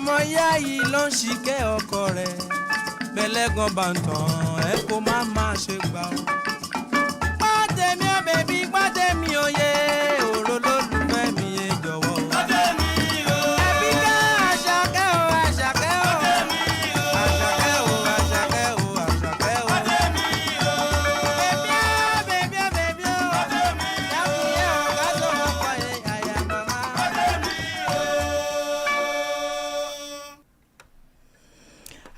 ọmọ ìyá yìí ló ń ṣìkẹ́ ọkọ rẹ̀ bẹ́lẹ́gàn bá ń tàn ẹ kó má ṣe gbà ó. Pàtẹ́mi ò bèbí pàtẹ́mi ò yé òró lólùfẹ́ mi yé jọ̀wọ́. Pàtẹ́mi o. Ẹbí ká Àṣàkẹ́ o Àṣàkẹ́ o. Pàtẹ́mi o. Àṣàkẹ́ o Àṣàkẹ́ o Àṣàkẹ́ o. Pàtẹ́mi o. Bèbí o bèbí o. Pàtẹ́mi o. Yàgùnyẹ̀ o ká tó ọkọ̀ yẹ àyà màmá. Pàtẹ́mi o.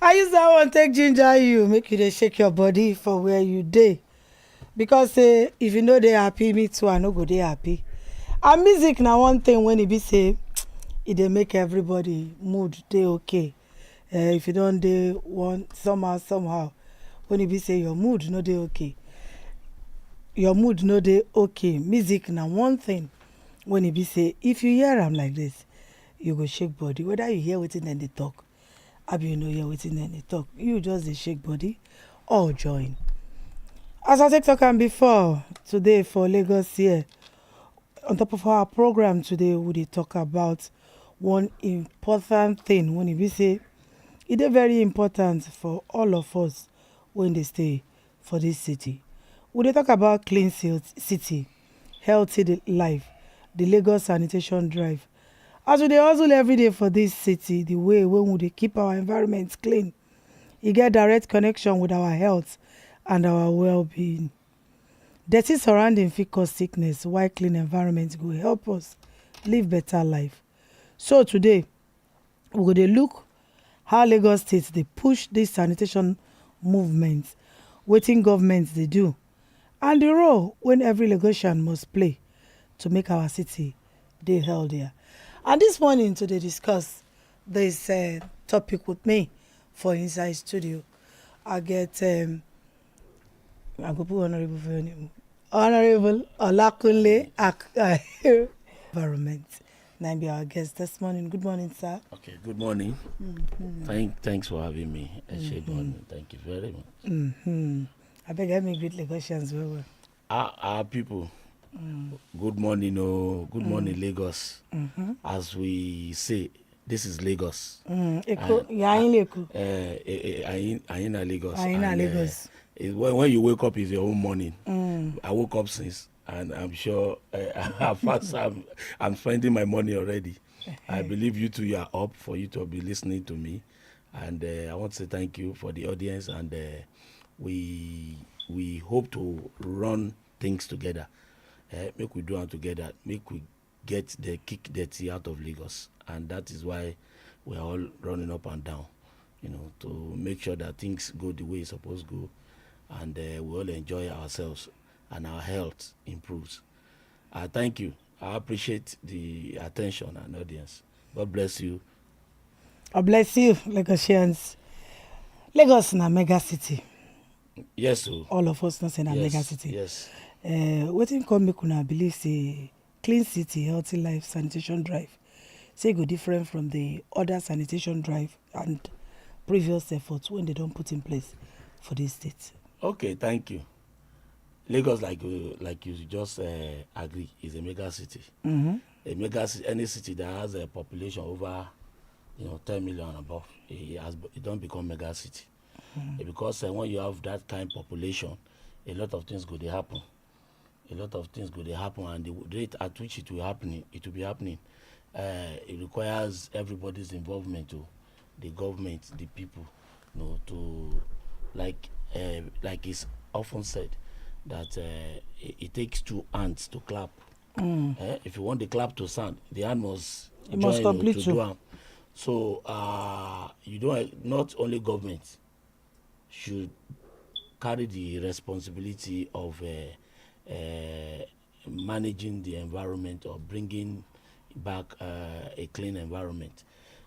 I use that one take ginger you, make you dey shake your body for where you dey. Because say if you no dey happy, me too, I no go dey happy. And music na one thing when e be say e dey make everybody mood dey okay. If you don dey one somehow, when e be say your mood no dey okay, music na one thing when e be say if you hear am like this, you go shake body. Whether you hear wetin dem dey talk, abi you no hear wetin dem dey talk, you just dey shake body or join. As I take talk am before, today for Lagos here, on top of our program today, we dey talk about one important thing when e be say e dey very important for all of us when dey stay for this city. We dey talk about clean city, healthy life, the Lagos sanitation drive. As we dey hustle every day for this city, the way when we dey keep our environment clean, e get direct connection with our health and our well-being. Dirty surrounding fit cause sickness, while clean environment go help us live better life. So today, we go dey look how Lagos State dey push this sanitation movement, wetin government dey do, and the role wey every Lagosian must play to make our city dey healthier. And this morning to dey discuss this topic with me for inside studio, I get I go put honorable for your name. Honorable Olakunle Environment. Now be our guest this morning. Good morning, sir. Okay, good morning. Mm-hmm. Thanks for having me. Thank you very much. I beg help me greet Lagosians well. Our people, good morning, good morning, Lagos. As we say, this is Lagos. Eko, Lagos. Lagos. When you wake up, it's your own morning. I woke up since, and I'm sure I'm spending my money already. I believe you two, you are up for you to be listening to me, and I want to say thank you for the audience, and we hope to run things together. Make we do it together. Make we get the kick dirty out of Lagos, and that is why we are all running up and down, to make sure that things go the way it's supposed to go, and we all enjoy ourselves and our health improves. Thank you. I appreciate the attention and audience. God bless you. God bless you, Lagosians. Lagos na mega city. Yes, sir. All of us know say na mega city. Yes. Wetin come make una believe say clean city, healthy life, sanitation drive, say e go different from the other sanitation drive and previous efforts when they don't put in place for this state? Okay, thank you. Lagos, like you just agree, is a mega city. Mm-hmm. A mega city, any city that has a population over 10 million and above, it don't become mega city. Mm-hmm. Because when you have that kind of population, a lot of things could happen. And the rate at which it will be happening. It requires everybody's involvement, to the government, the people, to like it's often said that it takes two hands to clap. If you want the clap to sound, the hand must complete to do it. So not only government should carry the responsibility of managing the environment or bringing back a clean environment.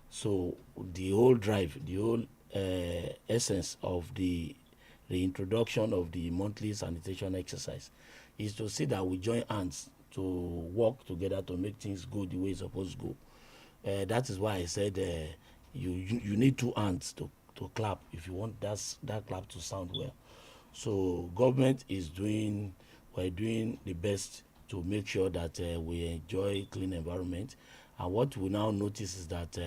So the whole drive, the whole essence of the introduction of the monthly sanitation exercise is to see that we join hands to work together to make things go the way it's supposed to go. That is why I said you need two hands to clap if you want that clap to sound well. So government we're doing the best to make sure that we enjoy clean environment. And what we now notice is that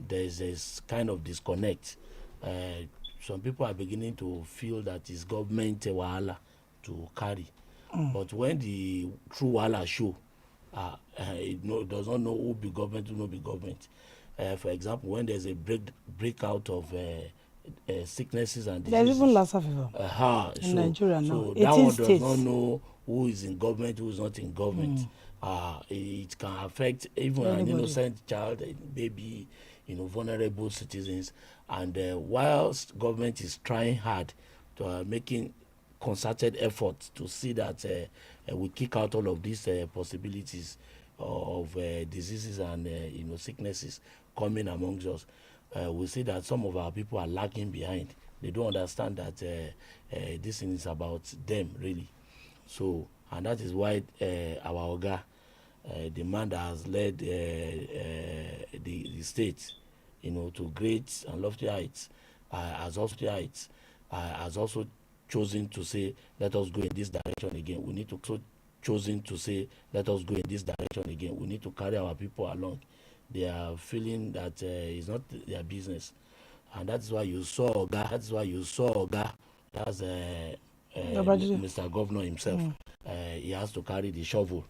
there's this kind of disconnect. Some people are beginning to feel that it's government wahala to carry. But when the true wahala show, it does not know who be government, who no be government. For example, when there's a breakout of sicknesses and diseases. There's even Lassa fever in Nigeria now. So 18 that one does states. not know who is in government, who is not in government. It can affect even an innocent child, a baby, vulnerable citizens. And whilst government is trying hard to making concerted efforts to see that we kick out all of these possibilities of diseases and sicknesses coming amongst us, we see that some of our people are lagging behind. They don't understand that this thing is about them really. So, and that is why our Oga, the man that has led the state, to great and lofty heights, has also chosen to say, let us go in this direction again. We need to chosen to say, let us go in this direction again. We need to carry our people along. They are feeling that it's not their business, and that's why you saw Oga. That's Mr. Governor himself. He has to carry the shovel.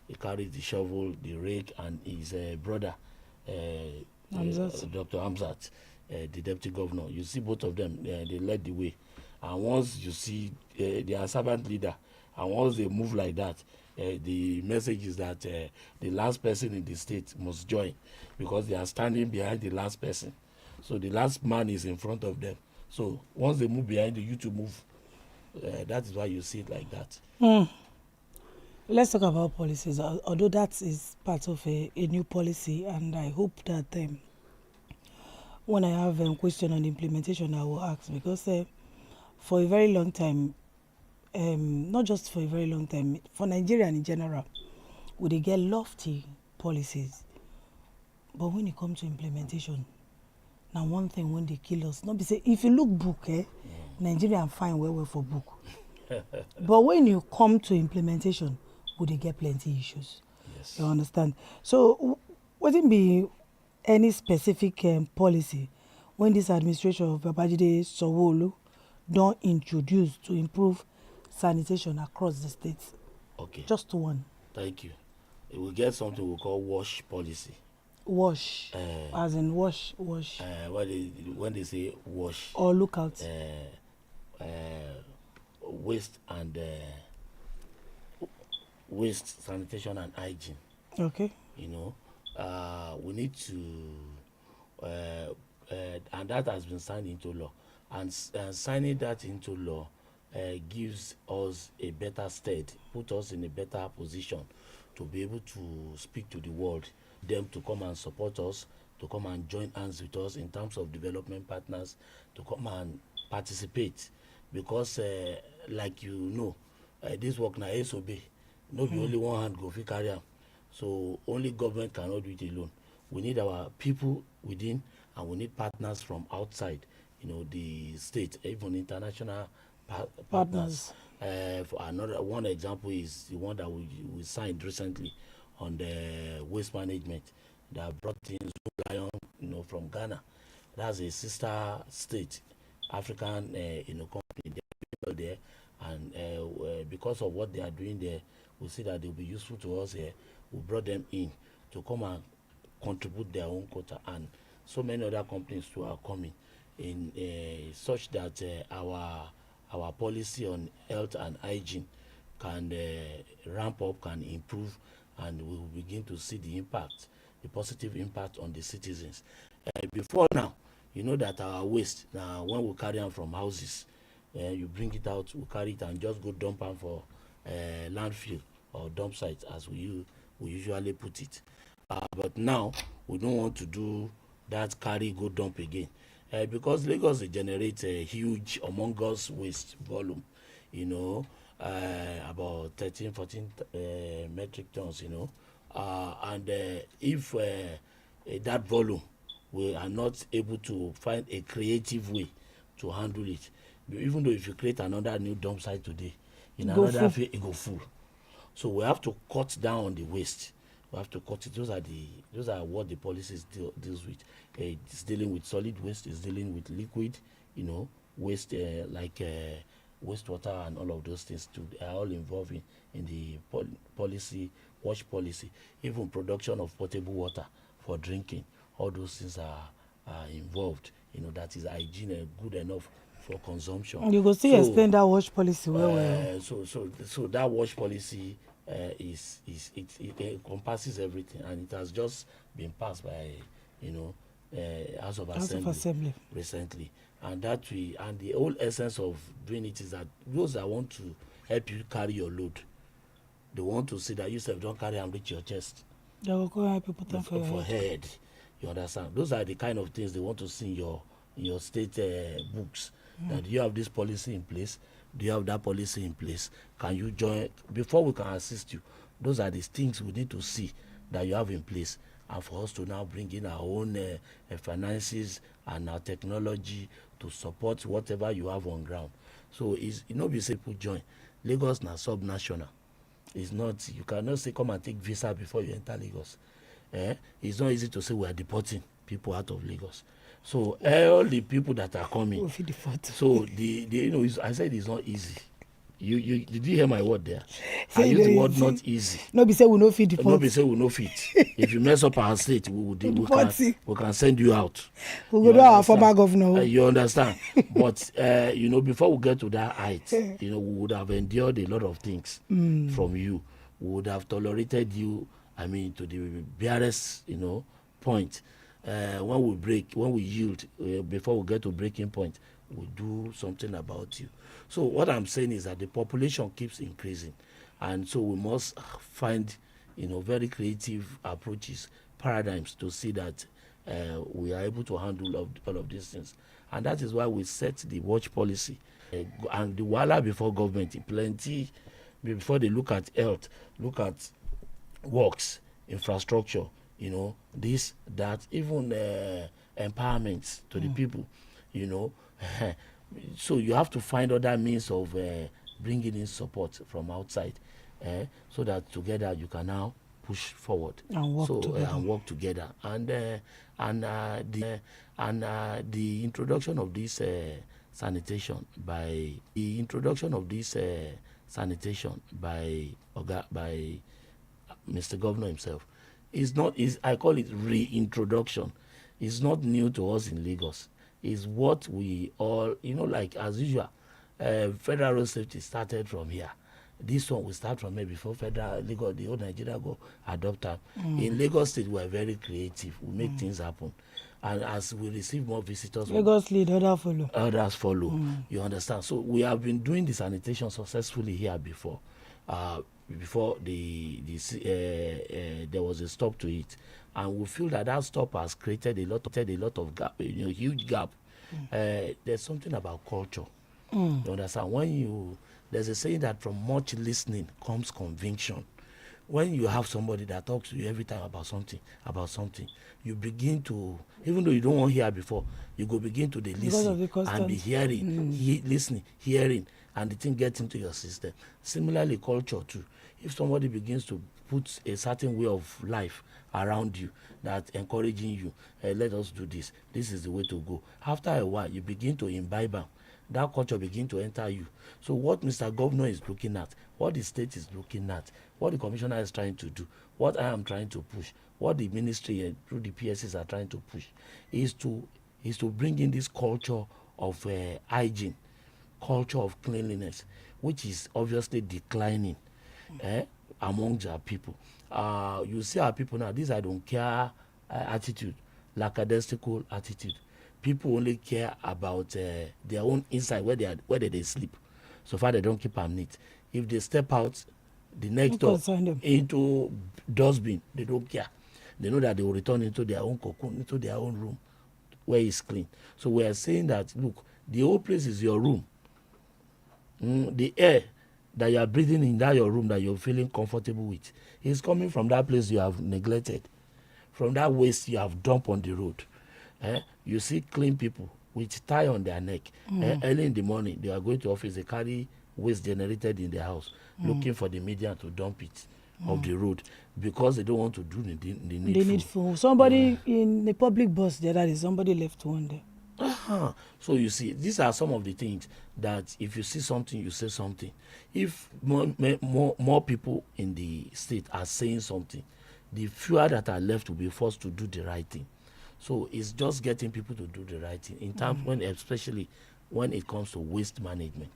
He carries the shovel, the rake, and his brother, Dr. Hamzat, the deputy governor. You see both of them, they led the way. And once you see they are servant leader, and once they move like that, the message is that the last person in the state must join, because they are standing behind the last person. So the last man is in front of them. So once they move behind you to move. That is why you see it like that. Let's talk about policies. Although that is part of a new policy, and I hope that when I have a question on implementation, I will ask, because for a very long time, not just for a very long time, for Nigeria in general, we dey get lofty policies, but when it comes to implementation, now one thing when they kill us, not be say if you look book, Nigeria fine well for book, but when you come to implementation, we dey get plenty issues. Yes. You understand? So wouldn't be any specific policy when this administration of Babajide Sanwo-Olu don introduce to improve sanitation across the states? Okay. Just one. Thank you. We get something we call wash policy. Wash, as in wash. When they say wash. Or look out. Waste and waste, sanitation and hygiene. Okay. We need to, and that has been signed into law. And signing that into law gives us a better stead, put us in a better position to be able to speak to the world, them to come and support us, to come and join hands with us in terms of development partners, to come and participate. Because, like this work now SOB, no be only one hand go fit carry am. So only government cannot do it alone. We need our people within, and we need partners from outside, the state, even international partners. For one example is the one that we signed recently on the waste management that brought in Zoo Lion, from Ghana. That's a sister state, African, company there, and because of what they are doing there, we see that they'll be useful to us here. We brought them in to come and contribute their own quota, and so many other companies too are coming in, such that our policy on health and hygiene can ramp up, can improve, and we will begin to see the impact, the positive impact on the citizens. Before now, you know that our waste, now when we carry them from houses, you bring it out, we carry it and just go dump them for landfill or dump sites, as we usually put it. But now we don't want to do that carry go dump again, because Lagos generates a huge humongous waste volume, about 13-14 metric tons, and if that volume, we are not able to find a creative way to handle it, even though if you create another new dump site today, in another field it go full. So we have to cut down on the waste. We have to cut it. Those are what the policies deals with. It's dealing with solid waste. It's dealing with liquid, waste like wastewater and all of those things too. They are all involved in the policy, wash policy, even production of potable water for drinking. All those things are involved. That is hygiene good enough for consumption. You go still explain that wash policy well. So that wash policy it encompasses everything, and it has just been passed by House of Assembly recently, and the whole essence of doing it is that those that want to help you carry your load, they want to see that you self don't carry and reach your chest. They will go help you put them for head. You understand? Those are the kind of things they want to see in your state books. That you have this policy in place. Do you have that policy in place? Can you join before we can assist you? Those are the things we need to see that you have in place, and for us to now bring in our own finances and our technology to support whatever you have on ground. So it's be say people join. Lagos na sub-national. It's not, you cannot say come and take visa before you enter Lagos. It's not easy to say we are deporting people out of Lagos. So all the people that are coming, so I said it's not easy. You did you hear my word there? I use the word not easy. No be say we no fit deport. No be say we no fit. If you mess up our state, we can send you out. We go to our former governor. You understand? But before we get to that height, we would have endured a lot of things from you. We would have tolerated you. I mean, to the barest point. When we yield, before we get to breaking point, we do something about you. So what I'm saying is that the population keeps increasing, and so we must find very creative approaches, paradigms to see that we are able to handle all of these things. And that is why we set the watch policy. And the wala before government plenty, before they look at health, look at works, infrastructure, this, that, even empowerment to the people, So you have to find other means of bringing in support from outside, so that together you can now push forward and work together. And the introduction of this sanitation by Mr. Governor himself I call it reintroduction. It's not new to us in Lagos. It's what we all, like as usual, federal road safety started from here. This one will start from here before federal Lagos, the whole Nigeria go adopt them. In Lagos State, we are very creative. We make things happen. And as we receive more visitors, Lagos lead, others follow. You understand? So we have been doing the sanitation successfully here before. Before there was a stop to it, and we feel that stop has created a lot of gap, huge gap. There's something about culture. You understand? There's a saying that from much listening comes conviction. When you have somebody that talks to you every time about something, you begin to, even though you don't want to hear before, you go begin to listen and be hearing, listening, hearing, and the thing gets into your system. Similarly, culture too. If somebody begins to put a certain way of life around you that encouraging you, let us do this, this is the way to go. After a while, you begin to imbibe them. That culture begin to enter you. So what Mr. Governor is looking at, what the state is looking at, what the commissioner is trying to do, what I am trying to push, what the ministry through the PSs are trying to push, is to bring in this culture of hygiene, culture of cleanliness, which is obviously declining among our people. You see our people now, this I don't care attitude, lackadaisical attitude. People only care about their own inside, where they sleep. So far they don't keep them neat. If they step out the next door into dustbin, they don't care. They know that they will return into their own cocoon, into their own room where it's clean. So we are saying that, look, the whole place is your room. The air that you are breathing in that your room that you're feeling comfortable with is coming from that place you have neglected, from that waste you have dumped on the road. You see clean people with tie on their neck. Early in the morning, they are going to office, they carry waste generated in their house, looking for the media to dump it of the road because they don't want to do the needful. They need food. Somebody in the public bus the other day, somebody left one there. So you see, these are some of the things that if you see something, you say something. If more people in the state are saying something, the fewer that are left will be forced to do the right thing. So it's just getting people to do the right thing in terms when, especially when it comes to waste management.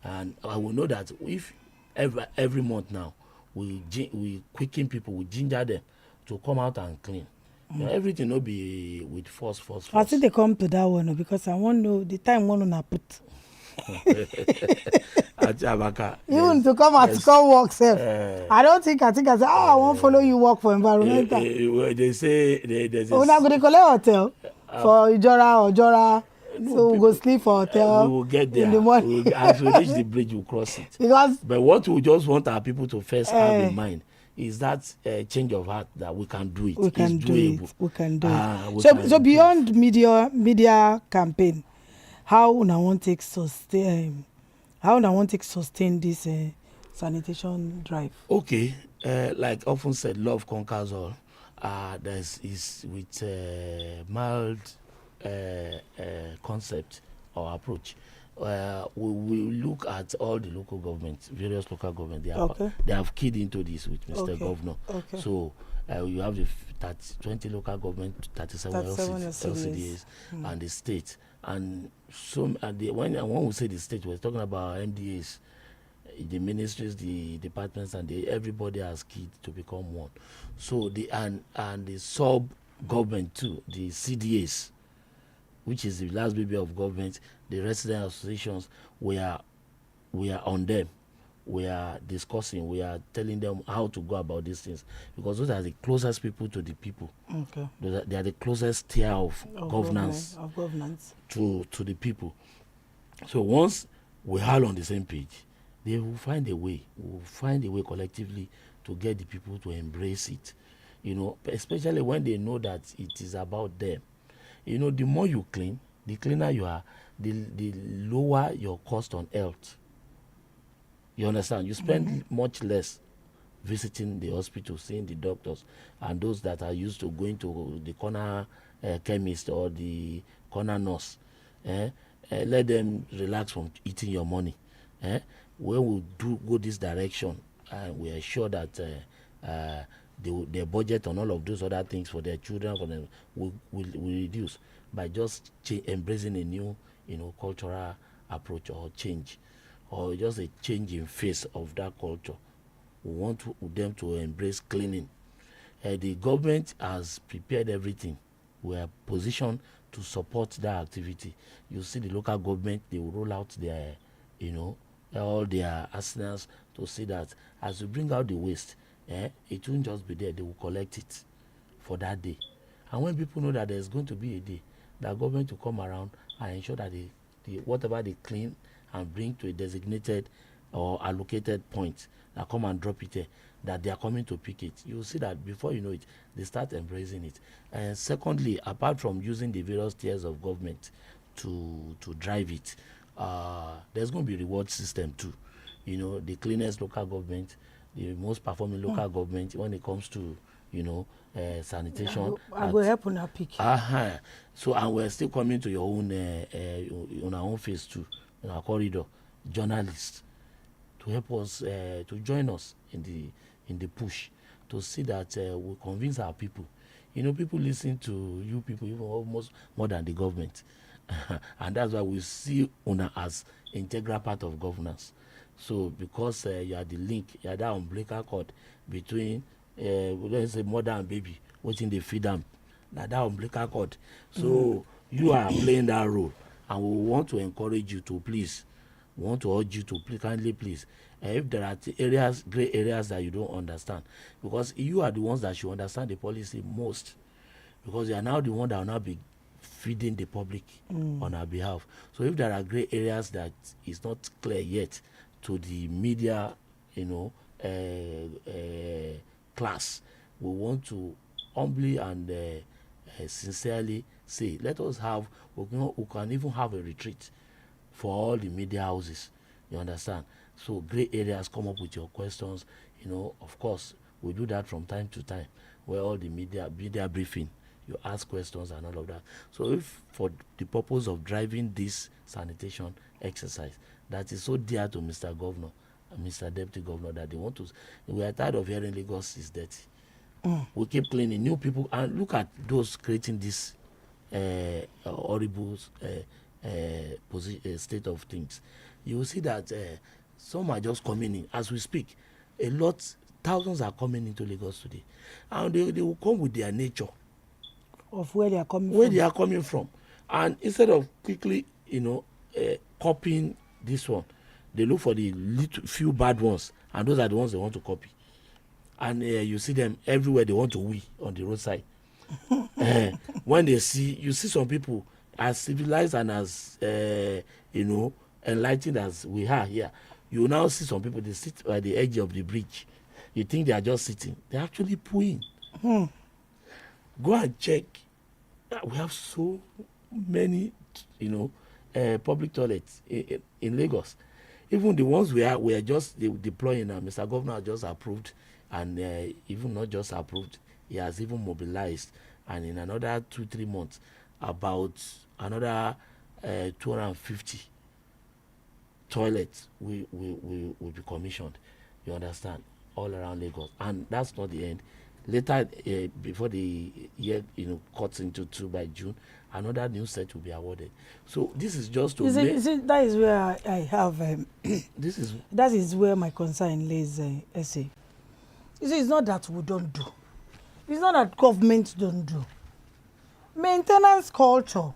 And I will know that if every month now we quicken people, we ginger them to come out and clean. Everything will be with force. I think they come to that one because I want to know the time one on put. Even to come out to come work sef. I think I say, I won't follow you work for environmental. They say there's We're not going to collect hotel for Ojora. No, so we go sleep for hotel. We will get there. In the morning. As we reach the bridge, we'll cross it. But what we just want our people to first have in mind is that change of heart that we can do it. We can do it. We can do it. So beyond media campaign, how una want take sustain? How una want take sustain this sanitation drive? Okay, like often said, love conquers all. Is with mild concept or approach. We look at all the local governments, various local governments. They have keyed into this with Mr. Governor. Okay. So you have the 20 local government, 37 LCDs, and the state. And some when we say the state, we're talking about MDAs, the ministries, the departments, and everybody has keyed to become one. So the sub government too, the CDAs, which is the last baby of government, the resident associations, we are on them. We are discussing, we are telling them how to go about these things, because those are the closest people to the people. Okay. They are the closest tier of governance to the people. So once we are all on the same page, they will find a way. We will find a way collectively to get the people to embrace it. Especially when they know that it is about them. The more you clean, the cleaner you are, the lower your cost on health. You understand? You spend much less visiting the hospital, seeing the doctors, and those that are used to going to the corner chemist or the corner nurse. Let them relax from eating your money. When we go this direction, we are sure that their budget on all of those other things for their children will reduce by just embracing a new cultural approach or change, or just a change in face of that culture. We want them to embrace cleaning. The government has prepared everything. We are positioned to support that activity. You see the local government, they will roll out their all their arsenals to see that as we bring out the waste, it won't just be there. They will collect it for that day. And when people know that there's going to be a day, the government will come around and ensure that whatever they clean and bring to a designated or allocated point, that come and drop it there, that they are coming to pick it. You will see that before you know it, they start embracing it. And secondly, apart from using the various tiers of government to drive it, there's going to be reward system too. The cleanest local government, the most performing local government when it comes to sanitation. I will help on our pick. So, and we're still coming to your own on our own phase too, in our corridor, journalists, to help us to join us in the push to see that we convince our people. People listen to you people even almost more than the government. And that's why we see UNA as integral part of governance. So because you are the link, you are that umbilical cord between let's say mother and baby, watching they feed them, that umbilical cord. So you are playing that role, and we want to encourage you to please, we want to urge you to kindly please, if there are gray areas that you don't understand, because you are the ones that should understand the policy most, because you are now the one that will now be feeding the public on our behalf. So if there are gray areas that is not clear yet to the media, class, we want to humbly and sincerely say, let us have, we can even have a retreat for all the media houses, you understand, So gray areas, come up with your questions. Of course, we do that from time to time, where all the media briefing, you ask questions and all of that. So if for the purpose of driving this sanitation exercise that is so dear to Mr. Governor and Mr. Deputy Governor, that they want to, we are tired of hearing Lagos is dirty. We keep cleaning new people, and look at those creating this horrible state of things. You will see that some are just coming in as we speak. Thousands are coming into Lagos today, and they will come with their nature of where they are coming from. And instead of quickly copying this one, they look for the few bad ones, and those are the ones they want to copy. And you see them everywhere. They want to wee on the roadside. When you see some people as civilized and as enlightened as we are here, you now see some people, they sit at the edge of the bridge. You think they are just sitting. They're actually pooing. Go and check. We have so many, public toilets in Lagos. Even the ones we are just deploying now. Mr. Governor just approved, and even not just approved, he has even mobilized. And in another 2-3 months, about another 250 toilets will be commissioned. You understand? All around Lagos. And that's not the end. Later, before the year cuts into 2 by June, another new set will be awarded. So this is just to that is where I have that is where my concern lays, essay. You see, it's not that we don't do. It's not that government don't do. Maintenance culture,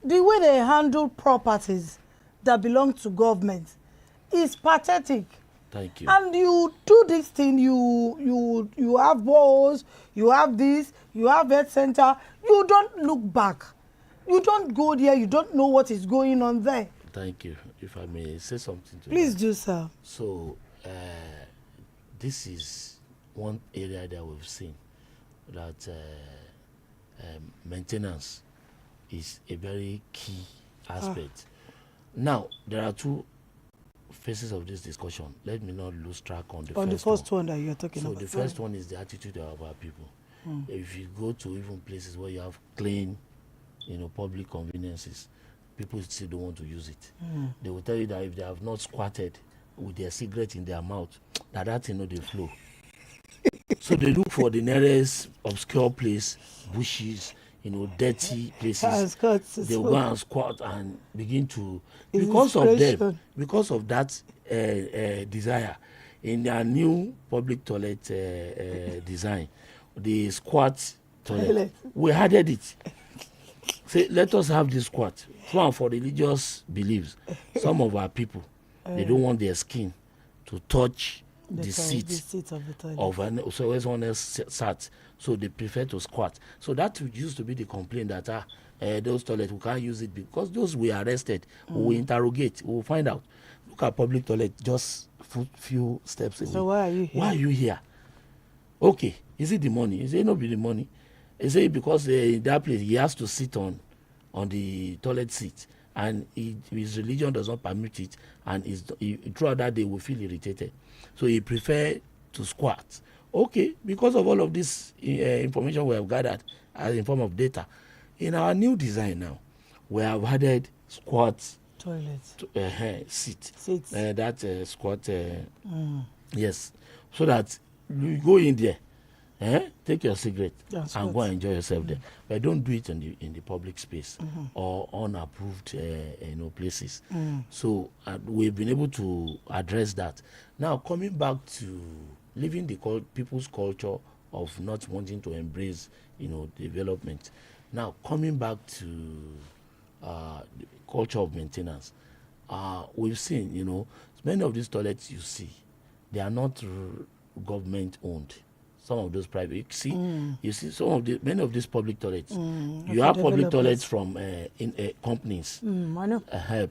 the way they handle properties that belong to government is pathetic. Thank you. And you do this thing, you have balls, you have this, you have health center, you don't look back. You don't go there, you don't know what is going on there. Thank you. If I may say something to Please that. do, sir. So, this is one area that we've seen that maintenance is a very key aspect. Now, there are two phases of this discussion. Let me not lose track on the first one that you're talking about. So the first one is the attitude of our people. If you go to even places where you have clean, public conveniences, people still don't want to use it. They will tell you that if they have not squatted with their cigarette in their mouth, that thing they flow. So they look for the nearest obscure place, bushes, dirty places. They will go and squat and begin to, because of that desire, in their new public toilet design, the squat toilet, we added it. Say, let us have this squat. One for religious beliefs. Some of our people, they don't want their skin to touch the seat of the toilet. So someone else sat. So they prefer to squat. So that used to be the complaint that those toilets, we can't use it because those we arrested, we will interrogate, we will find out. Look at public toilet just few steps away. So why are you here? Why are you here? Okay, is it the money? Is it not be the money? Is it because in that place he has to sit on the toilet seat and his religion does not permit it, and throughout that day will feel irritated, so he prefer to squat. Okay, because of all of this information we have gathered as in form of data, in our new design now, we have added squat toilet seats. That squat yes, so that you go in there, take your cigarette and go and enjoy yourself there. But don't do it in the public space or unapproved places. So we've been able to address that. Now coming back to living the people's culture of not wanting to embrace development. Now coming back to the culture of maintenance, we've seen many of these toilets you see, they are not government owned. Some of those private, you see many of these public toilets. You have public toilets from companies. I know.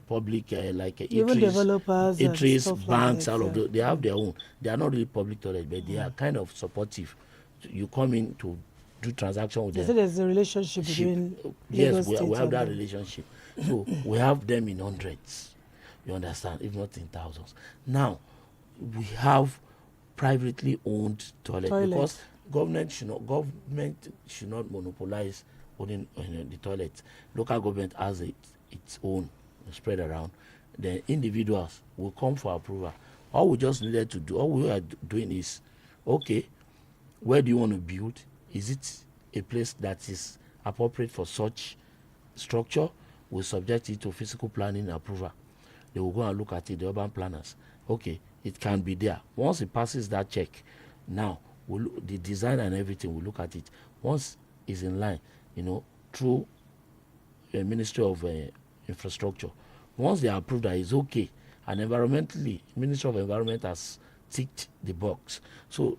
Public like even developers, eateries, banks, like all of those. They have their own. They are not really public toilets, but they are kind of supportive. You come in to do transaction with them. So there's a relationship between yes, we have that relationship. So we have them in hundreds. You understand? If not in thousands. Now, we have privately owned toilets because government should not monopolize owning the toilets. Local government has its own spread around. The individuals will come for approval. All we just needed to do, all we are doing is, okay, where do you want to build? Is it a place that is appropriate for such structure? We subject it to physical planning approval. They will go and look at it, the urban planners. Okay, it can be there. Once it passes that check, now the design and everything, we look at it. Once it's in line, through the Ministry of Infrastructure. Once they approve that it's okay, and environmentally, Ministry of Environment has ticked the box. So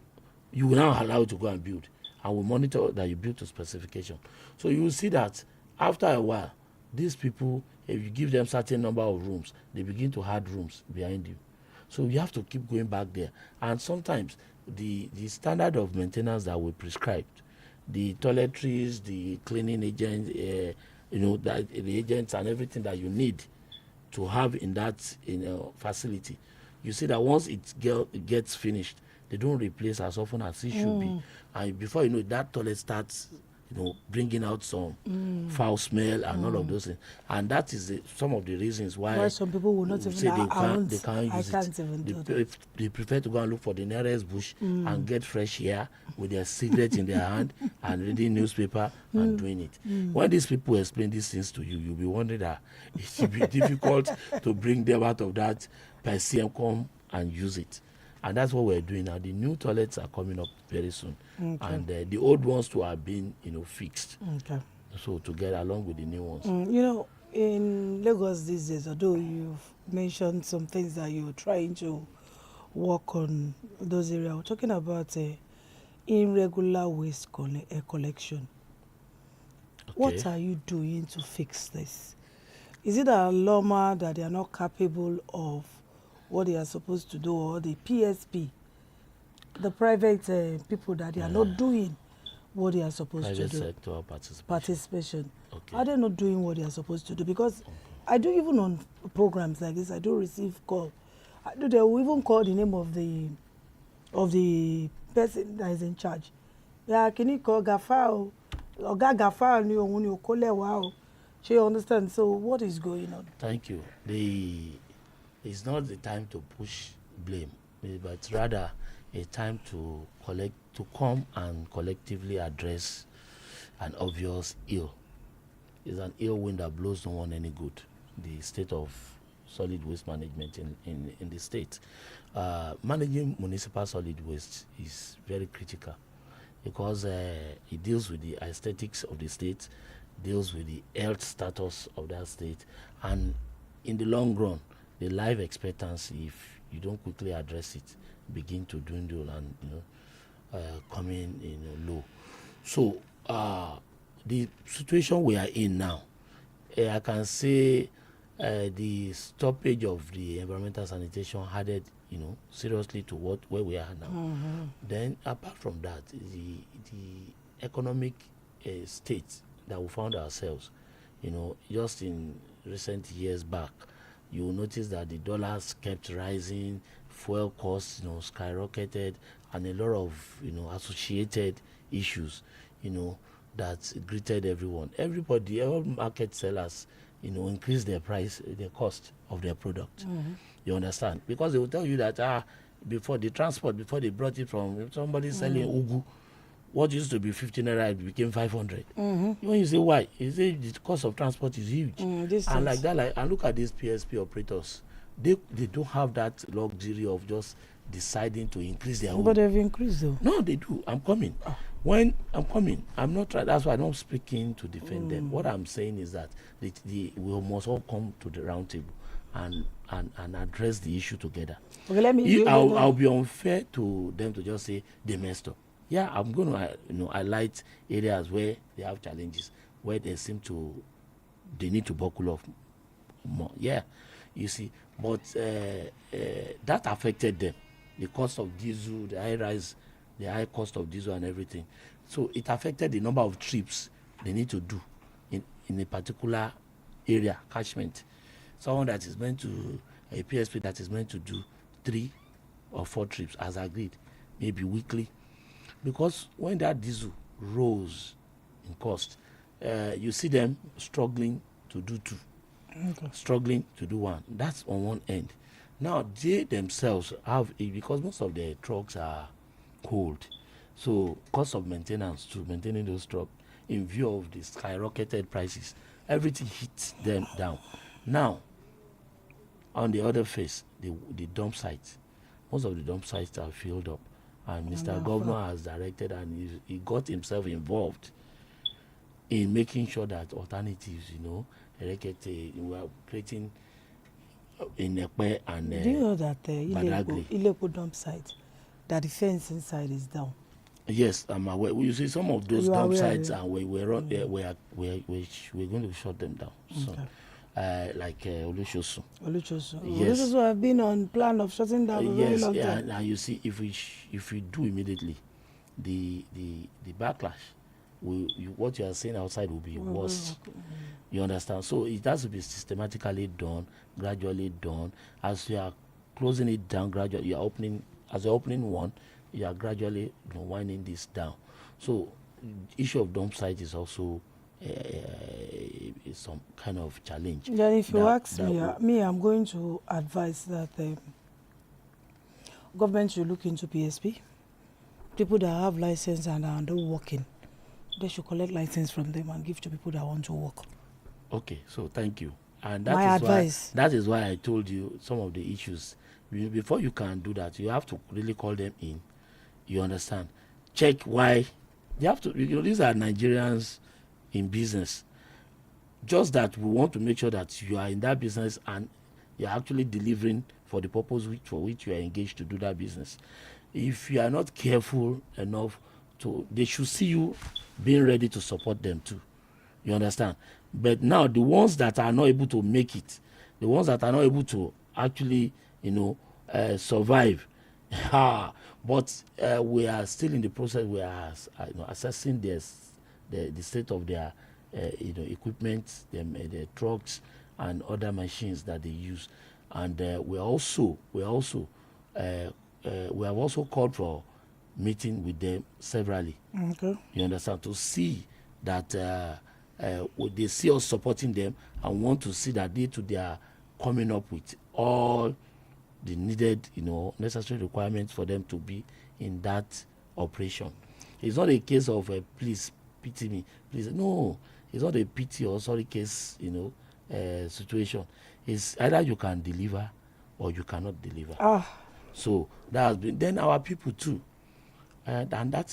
you will now allow it to go and build, and we monitor that you build to specification. So you will see that after a while, these people, if you give them certain number of rooms, they begin to add rooms behind you. So you have to keep going back there. And sometimes the standard of maintenance that we prescribed, the toiletries, the cleaning agents, that the agents and everything that you need to have in that facility, you see that once it gets finished, they don't replace as often as it should be. And before you know it, that toilet starts bringing out some foul smell and all of those things. And that is some of the reasons why some people will not even say they can't use it. They prefer to go and look for the nearest bush and get fresh air with their cigarette in their hand and reading newspaper and doing it. When these people explain these things to you, you'll be wondering that it should be difficult to bring them out of that per se and come and use it. And that's what we're doing now. The new toilets are coming up very soon. Okay. And the old ones too are being, fixed. Okay. So together along with the new ones. In Lagos these days, although you've mentioned some things that you're trying to work on those areas, we're talking about irregular waste collection. Okay. What are you doing to fix this? Is it a lawma that they are not capable of what they are supposed to do, or the PSP, the private people that they are not doing what they are supposed to do? Private sector participation. Okay. Are they not doing what they are supposed to do? Because I do, even on programs like this, I do receive call. They will even call the name of the person that is in charge. Yeah, can you call Gafao? Or Gafao ni ohun ni okole wa o. You understand? So what is going on? Thank you. It's not the time to push blame, but rather a time to come and collectively address an obvious ill. It's an ill wind that blows no one any good. The state of solid waste management in the state. Managing municipal solid waste is very critical because it deals with the aesthetics of the state, deals with the health status of that state, and in the long run, the life expectancy, if you don't quickly address it, begin to dwindle and coming low. So the situation we are in now, I can say the stoppage of the environmental sanitation added seriously to where we are now. Then apart from that, the economic state that we found ourselves, just in recent years back, you will notice that the dollars kept rising, fuel costs, skyrocketed, and a lot of, associated issues, that greeted everyone. Everybody, all market sellers, increase their price, the cost of their product. You understand? Because they will tell you that before the transport, before they brought it from somebody selling ugu, what used to be 15 naira, it became 500. When you say why, you say the cost of transport is huge. And like that, and look at these PSP operators. They don't have that luxury of just deciding to increase their own. But they've increased though. No, they do. I'm coming. When I'm coming, I'm not trying. That's why I'm not speaking to defend them. What I'm saying is that we must all come to the round table and address the issue together. Okay, I'll be unfair to them to just say they messed up. Yeah, I'm going to highlight areas where they have challenges, where they need to buckle up more. Yeah, you see, but that affected them. The cost of diesel, the high cost of diesel and everything. So it affected the number of trips they need to do in a particular area, catchment. Someone that is meant to a PSP that is meant to do 3 or 4 trips as agreed, maybe weekly. Because when that diesel rose in cost, you see them struggling to do 2, struggling to do 1. That's on one end. Now they themselves have because most of their trucks are cold, so cost of maintenance to maintaining those trucks, in view of the skyrocketed prices, everything hits them down. Now, on the other face, the dump sites, most of the dump sites are filled up, and Mr. Governor has directed, and he got himself involved in making sure that alternatives, we are creating in Ekpe and Do you know that Badagry. Ilepo dump site, that the fence inside is down? Yes, I'm aware. You see some of those You are dump aware, sites, yeah. and we're going to shut them down soon. Like Olushosu. Oluchosu. Yes. Oluchosu have been on plan of shutting down for a very Yes, long yeah, time. and you see, if we do immediately, the backlash, what you are saying outside will be worse. You understand? So it has to be systematically done, gradually done. As you are closing it down gradually, you are opening. As you're opening one, you are gradually winding this down. So issue of dump site is also some kind of challenge. Then if you ask that me, I'm going to advise that government should look into PSP. People that have license and are not working, they should collect license from them and give to people that want to work. Okay, so thank you. And My advice. That is why I told you some of the issues. Before you can do that, you have to really call them in. You understand? Check why. You have to. These are Nigerians in business. Just that we want to make sure that you are in that business and you're actually delivering for the purpose for which you are engaged to do that business. If you are not careful enough they should see you being ready to support them too. You understand? But now the ones that are not able to make it, the ones that are not able to actually, survive, but we are still in the process. We are assessing the state of their equipment, their trucks and other machines that they use, and we have also called for meeting with them severally. Okay. You understand? To see that they see us supporting them and want to see that they are coming up with all the needed, necessary requirements for them to be in that operation. It's not a case of please pity me, please. No, it's not a pity or sorry case, situation. It's either you can deliver or you cannot deliver. So that has been then our people too, and that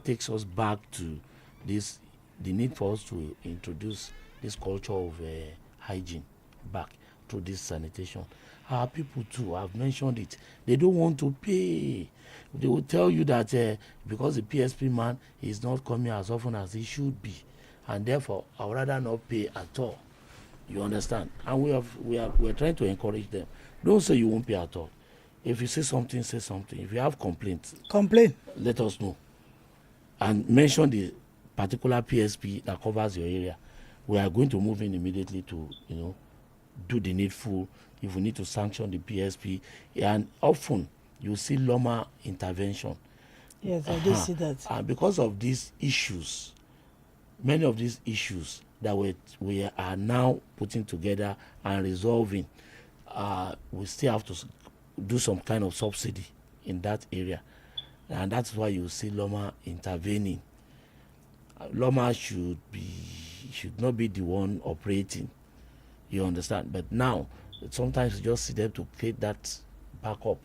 takes us back to this, the need for us to introduce this culture of hygiene back through this sanitation. Our people too, I've mentioned it, they don't want to pay. They will tell you that because the PSP man is not coming as often as he should be, and therefore I would rather not pay at all. You understand? And we're trying to encourage them. Don't say you won't pay at all. If you say something, say something. If you have complaints, let us know. And mention the particular PSP that covers your area. We are going to move in immediately to, do the needful. If we need to sanction the PSP, and often you see Loma intervention. Yes, I did see that. And because of these issues, many of these issues that we are now putting together and resolving, we still have to do some kind of subsidy in that area, and that's why you see Loma intervening. Loma should not be the one operating, you understand? But now sometimes you just see them to create that backup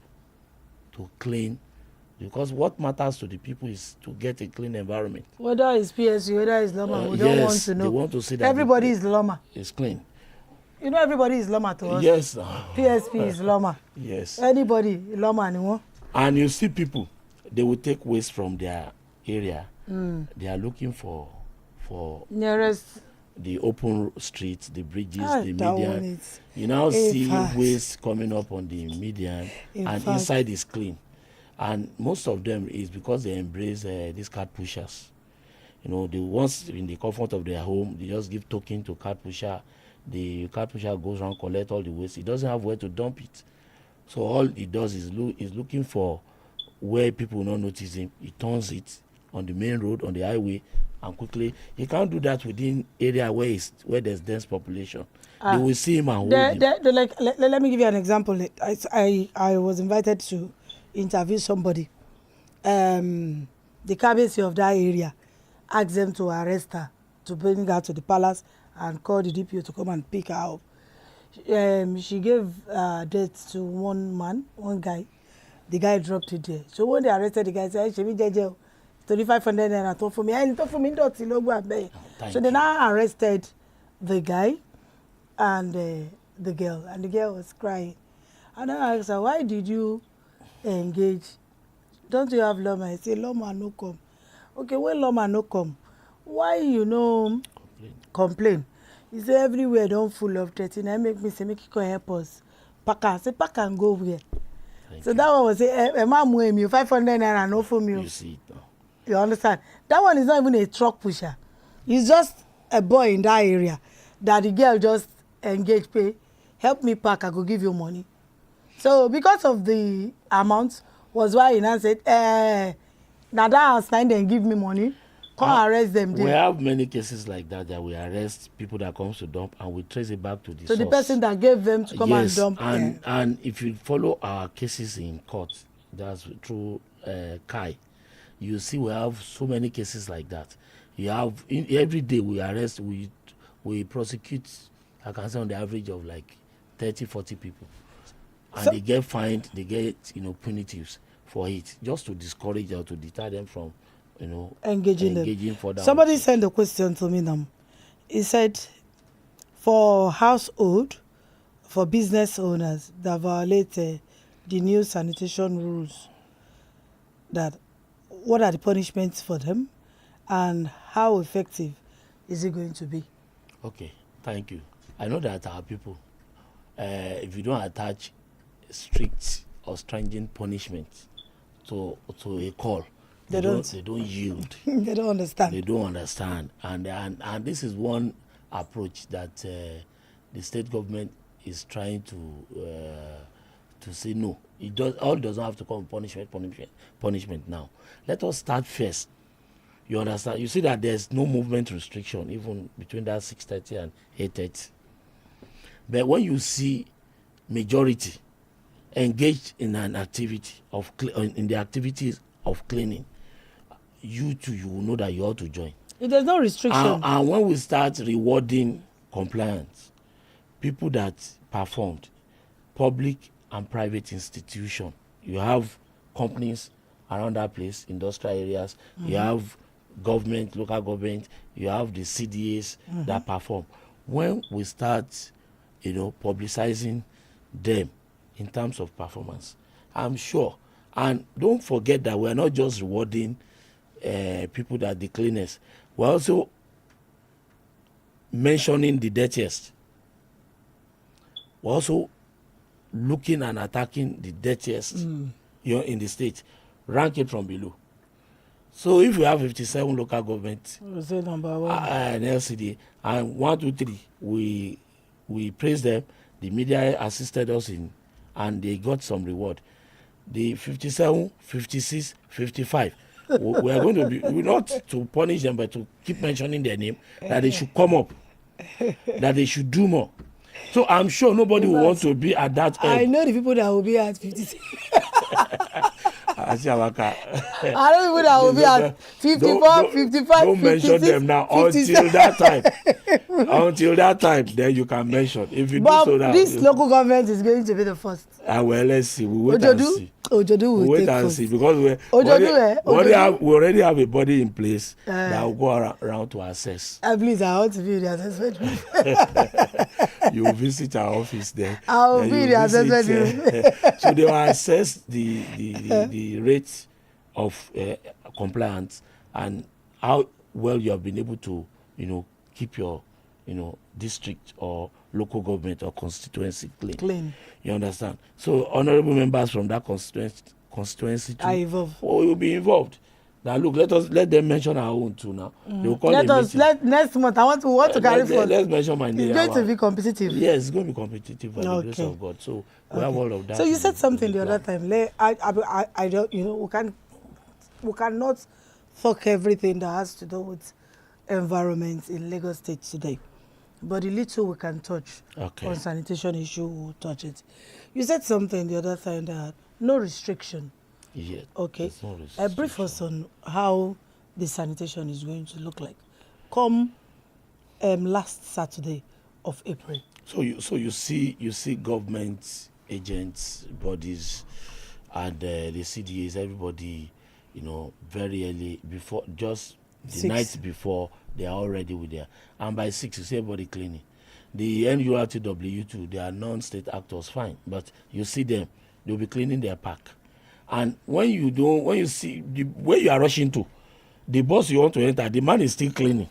to clean, because what matters to the people is to get a clean environment. Whether it's PSU, whether it's Loma, we don't want to know. They want to see that everybody is Loma. It's clean. Everybody is Loma to us. Yes. PSP is Loma. Yes. Anybody Loma anymore. And you see people, they will take waste from their area. They are looking for nearest the open streets, the bridges, the that median. one is- You now in see fact. waste coming up on the median, In and fact. inside is clean. And most of them is because they embrace these card pushers. The ones in the comfort of their home, they just give token to card pusher. the car pusher goes around, collect all the waste. He doesn't have where to dump it. So all he does is looking for where people will not notice him. He turns it on the main road, on the highway, and quickly. He can't do that within area where there's dense population. They will see him and hold him. Let me give you an example. I was invited to interview somebody. The cabbage of that area asked them to arrest her, to bring her to the palace and call the DPO to come and pick her up. She gave death to one guy. The guy dropped it there. So when they arrested the guy, said, "Shebi jeje, 3,500 naira to for me. I to for me doti lo gba be." So they now arrested the guy and the girl, and the girl was crying. And I asked her, "Why did you engage? Don't you have lawman?" I say, "Lawman no come." Okay, when lawman no come, why complain? He say everywhere don't full of threatening. I make me say make you come help us. Pack and say pack and go where. So that one was say, "Mama, you 500 naira no for me." You see it now. You understand? That one is not even a truck pusher. He's just a boy in that area that the girl just engage, pay, help me pack, I go give you money. So because of the amount was why he now said, now that house time then give me money, come arrest them there. We have many cases like that we arrest people that comes to dump and we trace it back to the source. The person that gave them to come and dump. And if you follow our cases in court, that's through Kai, you see we have so many cases like that. You have every day we arrest, we prosecute, I can say on the average of like 30-40 people, and they get fined, they get punitives for it, just to discourage or to deter them from engaging further. Somebody sent a question to me now. He said, for household, for business owners that violate the new sanitation rules, that what are the punishments for them and how effective is it going to be? Okay, thank you. I know that our people, if you don't attach strict or stringent punishment to a call, they don't yield. They don't understand. They don't understand. And this is one approach that the state government is trying to say no. It doesn't have to come punishment now. Let us start first. You understand? You see that there's no movement restriction even between that 6:30 and 8:30. But when you see majority engaged in an activity in the activities of cleaning, you will know that you ought to join. There's no restriction. And when we start rewarding compliance, people that performed, public and private institution, you have companies around that place, industrial areas, you have government, local government, you have the CDAs that perform. When we start, publicizing them in terms of performance, I'm sure. And don't forget that we're not just rewarding people that the cleanest. We're also mentioning the dirtiest. We're also looking and attacking the dirtiest in the state. Rank it from below. So if we have 57 local governments, number one. An LCD, and 1, 2, 3, we praise them. The media assisted us in, and they got some reward. The 57, 56, 55. We are going to be, not to punish them, but to keep mentioning their name, that they should come up, that they should do more. So I'm sure nobody will want to be at that end. I know the people that will be at 56. I know people that will be at 54, 55, don't 56, mention them now 57. until that time. Until that time, then you can mention. If you but do so now, this local government is going to be the first. Well, let's see. We wait and see. Ojodu will wait take and first. see, because we already have a body in place that will go around to assess. Please, I want to be the assessment. You will visit our office there. I will be the assessment. So they will assess the rate of compliance and how well you have been able to keep your district or local government or constituency clean. You understand? So honorable members from that constituency too, I involve. will be involved. Now look, let them mention our own too now. They will call Next month. I want to carry forward. Let's mention my name. It's going to be competitive. Yes, it's going to be competitive by the grace of God. So we have all of that. So you said something the other time. I don't. We cannot talk everything that has to do with environment in Lagos State today. But the little we can touch on sanitation issue, we'll touch it. You said something the other time that no restriction. Yeah. Okay. No restriction. Brief us on how the sanitation is going to look like come last Saturday of April. So you see government agents, bodies, and the CDAs, everybody, very early before, just the night before, they are already with there. And by 6, you see everybody cleaning. The NURTW too, they are non-state actors, fine. But you see them, they'll be cleaning their park. And when you see where you are rushing to, the bus you want to enter, the man is still cleaning.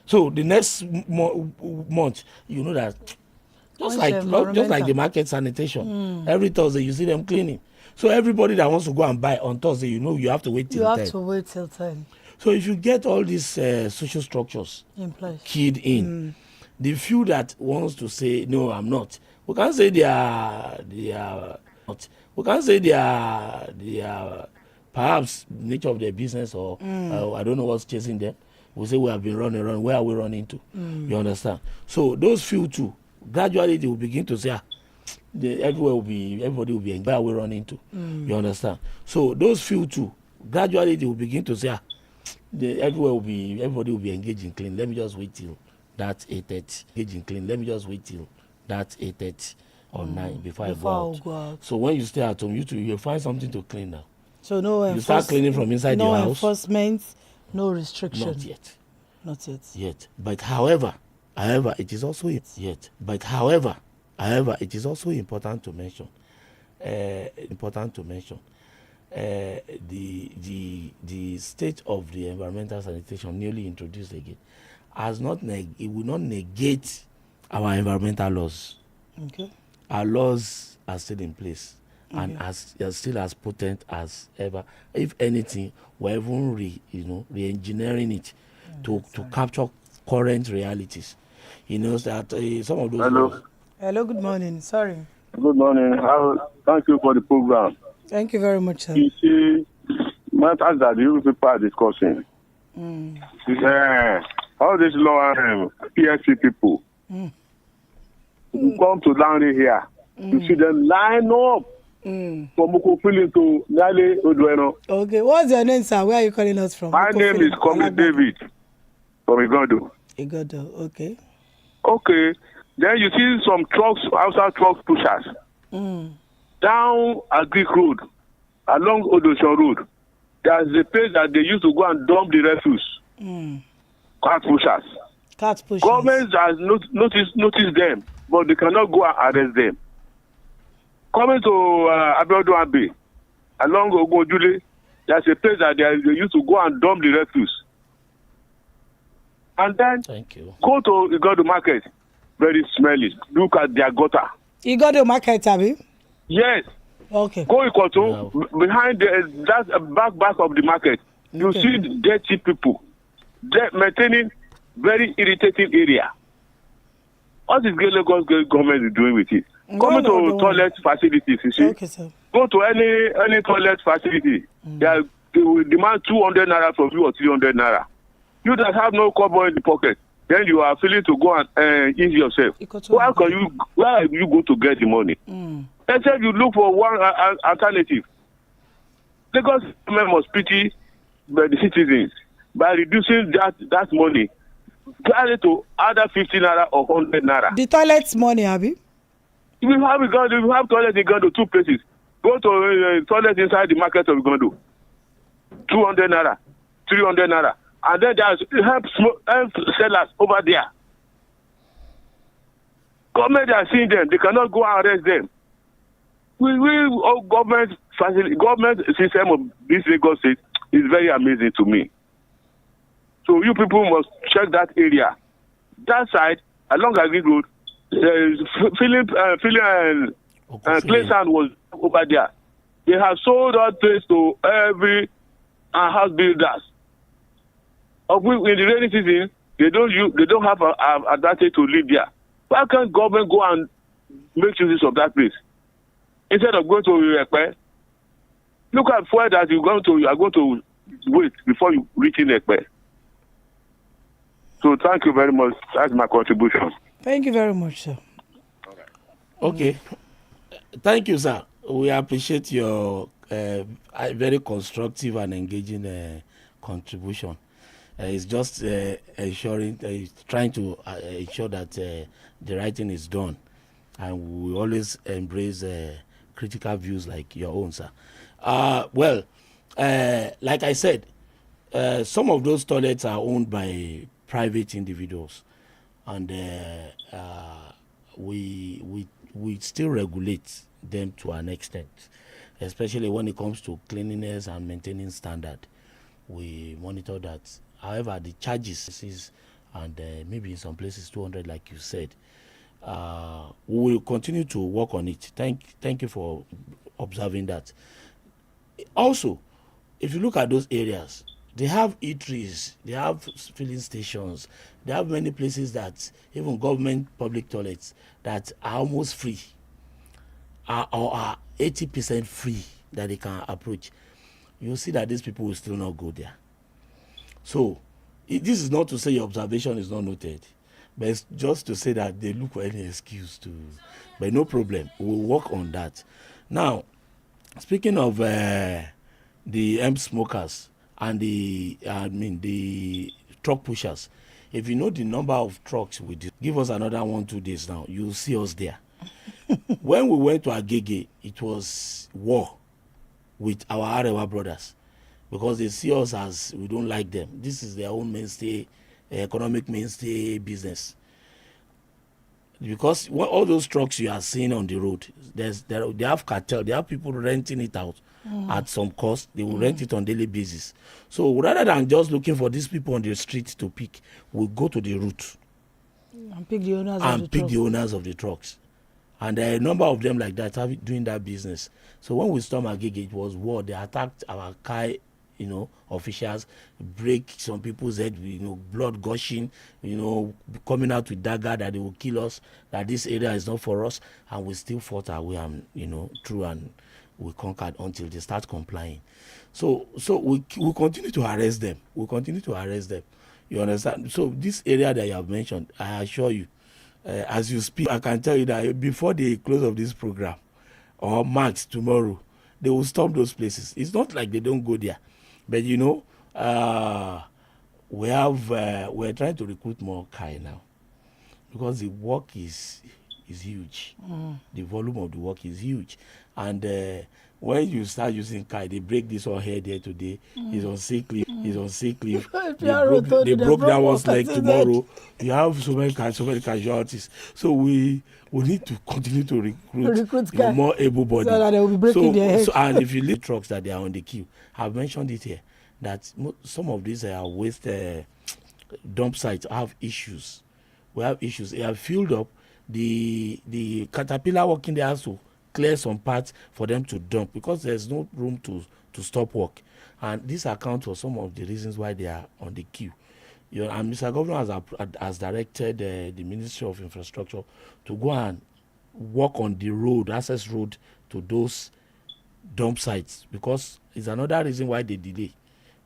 So the next month, you know that just like the market sanitation, every Thursday you see them cleaning. So everybody that wants to go and buy on Thursday, you have to wait till 10. You have to wait till 10. So if you get all these social structures in place, keyed in, the few that wants to say no, I'm not. We can't say they are not. We can't say they are perhaps nature of their business or I don't know what's chasing them. We say we have been running. Where are we running to? You understand? So those few too, gradually they will begin to say, everybody will be where are we running to? You understand? So those few too, gradually they will begin to say, everybody will be engaged in clean. Let me just wait till that's 8:30. Engage in clean. Let me just wait till that's 8:30 or 9 before I go out. So when you stay at home, you'll find something to clean now. So you start cleaning from inside your house. No enforcement, no restriction. Not yet. But however, it is also important to mention. The state of the environmental sanitation newly introduced again it will not negate our environmental laws. Okay. Our laws are still in place and are still as potent as ever. If anything, we're even re-engineering it to capture current realities. That some of those. Hello, good morning. Sorry. Good morning. Thank you for the program. Thank you very much, sir. You see, matters that you people are discussing. All these law PSC people who come to down here, you see them line up from Mukofili to Nale Odueno. Okay, what's your name, sir? Where are you calling us from? My name is Comrade David from Igodo. Okay. Okay, then you see some trucks, outside truck pushers, down Agric Road, along Odosho Road. There's a place that they used to go and dump the refuse. Cart pushers. Government has noticed them, but they cannot go and arrest them. Coming to Abiodun Abbey, along Ogojule, there's a place that they used to go and dump the refuse. And then go to Igodo Market, very smelly. Look at their gutter. Igodo Market, Abi? Yes. Okay. Go Ikoto, behind that back of the market, you see dirty people maintaining very irritating area. What is Lagos government is doing with it? Coming to toilet facilities, you see. Okay, sir. Go to any toilet facility. They will demand 200 naira from you or 300 naira. You that have no cover in the pocket, then you are feeling to go and ease yourself. Where you go to get the money? Except you look for one alternative. Lagos government must pity the citizens by reducing that money to either 50 naira or 100 naira. The toilet's money, Abi? If you have toilet in Gondo, 2 places. Go to toilet inside the market of Gondo. 200 naira, 300 naira. And then there's help sellers over there. Government are seeing them. They cannot go and arrest them. Government system of this Lagos State is very amazing to me. So you people must check that area. That side, along Agric Road, Clay Sand was over there. They have sold that place to every and house builders. Of which in the rainy season, they don't have a advantage to live there. Why can't government go and make use of that place instead of going to Ekpe? Look at where that you are going to wait before you reach in Ekpe. So thank you very much. That's my contribution. Thank you very much, sir. Okay. Thank you, sir. We appreciate your very constructive and engaging contribution. It's just ensuring, trying to ensure that the right thing is done. And we always embrace critical views like your own, sir. Well, like I said, some of those toilets are owned by private individuals, and we still regulate them to an extent, especially when it comes to cleanliness and maintaining standard. We monitor that. However, the charges is, and maybe in some places 200, like you said. We will continue to work on it. Thank you for observing that. Also, if you look at those areas, they have eateries, they have filling stations, they have many places that even government public toilets that are almost free, or are 80% free that they can approach. You'll see that these people will still not go there. So, this is not to say your observation is not noted, but it's just to say that they look for any excuse to. But no problem, we'll work on that. Now, speaking of the hemp smokers and the truck pushers, if you know the number of trucks we do, give us another 1-2 days now, you'll see us there. When we went to Agege, it was war with our Arewa brothers, because they see us as we don't like them. This is their own mainstay, economic mainstay business. Because all those trucks you are seeing on the road, they have cartel, they have people renting it out at some cost. They will rent it on daily basis. So rather than just looking for these people on the street to pick, we'll go to the route and pick the owners of the trucks. And there are a number of them like that doing that business. So when we stormed Agege, it was war. They attacked our Kai, officials, break some people's head, blood gushing, coming out with dagger that they will kill us, that this area is not for us. And we still fought our way and, through, and we conquered until they start complying. So we continue to arrest them. You understand? So this area that you have mentioned, I assure you, as you speak, I can tell you that before the close of this program, or March tomorrow, they will stop those places. It's not like they don't go there, but we're trying to recruit more Kai now, because the work is huge. The volume of the work is huge, and when you start using Kai, they break this one here there today. He's on sick leave. They broke that one's leg tomorrow. You have so many casualties. So we need to continue to recruit more able-bodied. So that they will be breaking their heads. And if you leave trucks that they are on the queue, I've mentioned it here, that some of these waste dump sites have issues. We have issues. They have filled up. The caterpillar working there has to clear some parts for them to dump, because there's no room to stop work. And this accounts for some of the reasons why they are on the queue. And Mr. Governor has directed the Ministry of Infrastructure to go and work on the road, access road to those dump sites, because it's another reason why they delay.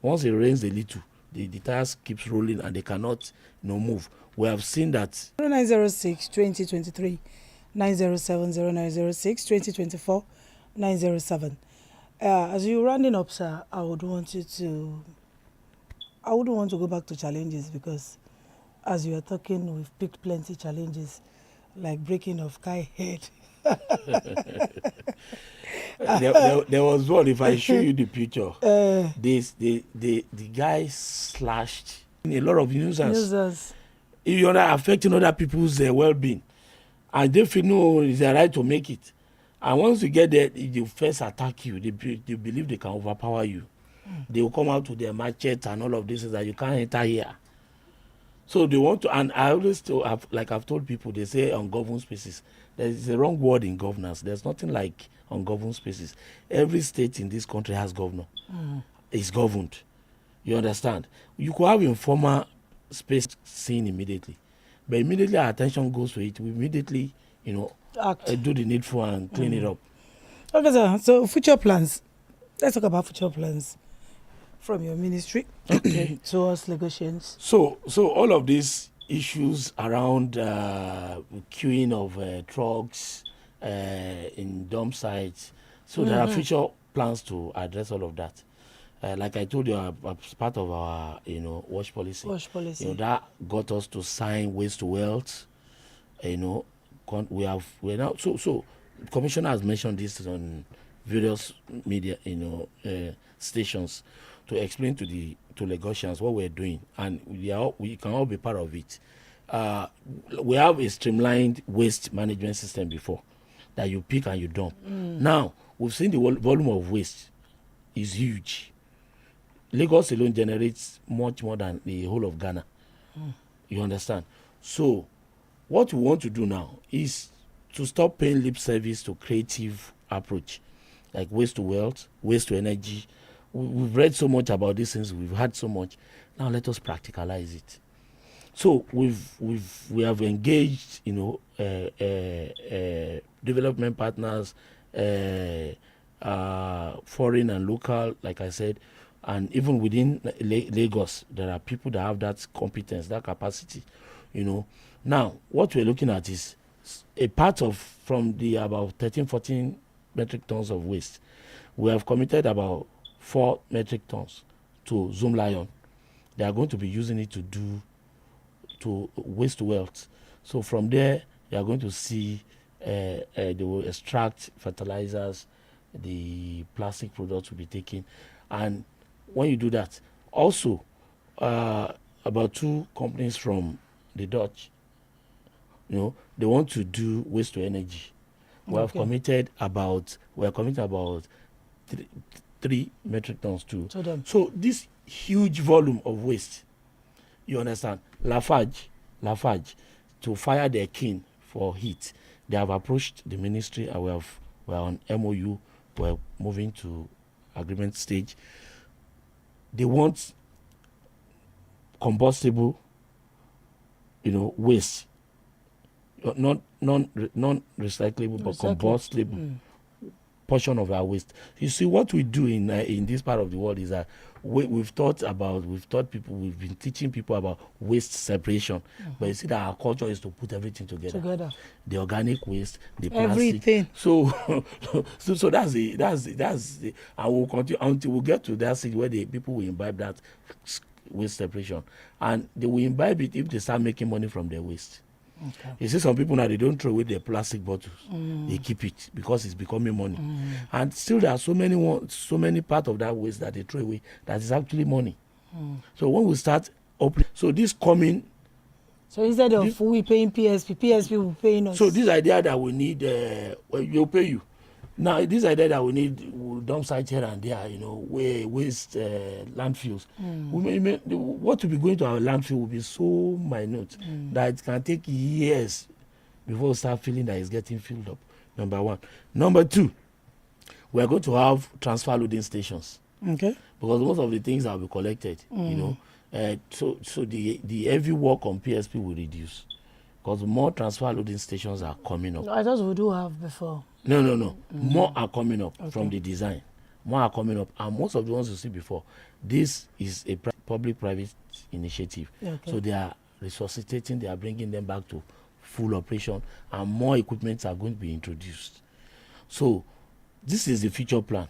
Once it rains a little, the tires keeps rolling and they cannot move. We have seen that 0906 2023 907 0906 2024 907. As you're rounding up, sir, I wouldn't want to go back to challenges, because as you are talking, we've picked plenty challenges, like breaking of Kai head. there was one. If I show you the picture, the guy slashed a lot of users. You are affecting other people's well-being, and they feel no, it's their right to make it. And once you get there, they first attack you. They believe they can overpower you. They will come out with their machete and all of this, is that you can't enter here. So they want to, and I always I've told people, they say ungoverned spaces. There is a wrong word in governance. There's nothing like ungoverned spaces. Every state in this country has governor. is governed. You understand? You could have informal space seen immediately, but immediately our attention goes to it. We immediately, Act. do the needful and clean it up. Okay, sir. So future plans. Let's talk about future plans from your ministry Okay. towards Lagosians. So all of these issues around queuing of trucks in dump sites. So there are future plans to address all of that. Like I told you, as part of our wash policy. Wash policy. That got us to sign waste to wealth. We're now so commissioner has mentioned this on various media stations to explain to Lagosians what we're doing, and we can all be part of it. We have a streamlined waste management system before that you pick and you dump. Now we've seen the volume of waste is huge. Lagos alone generates much more than the whole of Ghana. You understand? So what we want to do now is to stop paying lip service to creative approach, like waste to wealth, waste to energy. We've read so much about these things. We've had so much. Now let us practicalize it. So we have engaged, development partners, foreign and local, like I said, and even within Lagos, there are people that have that competence, that capacity, Now, what we're looking at is a part of, from the about 13, 14 metric tons of waste, we have committed about 4 metric tons to Zoom Lion. They are going to be using it to waste to wealth. So from there, they are going to see, they will extract fertilizers, the plastic products will be taken. And when you do that, also, about 2 companies from the Dutch, they want to do waste to energy. We are committed about 3 metric tons to them. So this huge volume of waste, you understand, Lafarge, to fire their kiln for heat, they have approached the ministry, and we're on MOU, we're moving to agreement stage. They want combustible, waste, not non-recyclable, but combustible portion of our waste. You see, what we do in this part of the world is that we've been teaching people about waste separation, but you see that our culture is to put everything together. The organic waste, the plastic, everything. So that's the and we'll continue until we get to that stage where the people will imbibe that waste separation, and they will imbibe it if they start making money from their waste. Okay. You see, some people now, they don't throw away their plastic bottles. They keep it because it's becoming money. And still there are so many parts of that waste that they throw away that is actually money. So when we start opening, so this coming. So instead of we paying PSP will pay us. So this idea that we need, you'll pay you. Now this idea that we need dump sites here and there, waste landfills. What will be going to our landfill will be so minute that it can take years before we start feeling that it's getting filled up. Number one. Number two, we are going to have transfer loading stations. Okay. Because most of the things that will be collected, so the heavy work on PSP will reduce. Because more transfer loading stations are coming up. I thought we do have before. No. More are coming up from the design. More are coming up. And most of the ones you see before, this is a public-private initiative. Okay. So they are resuscitating, they are bringing them back to full operation, and more equipment are going to be introduced. So this is the future plan.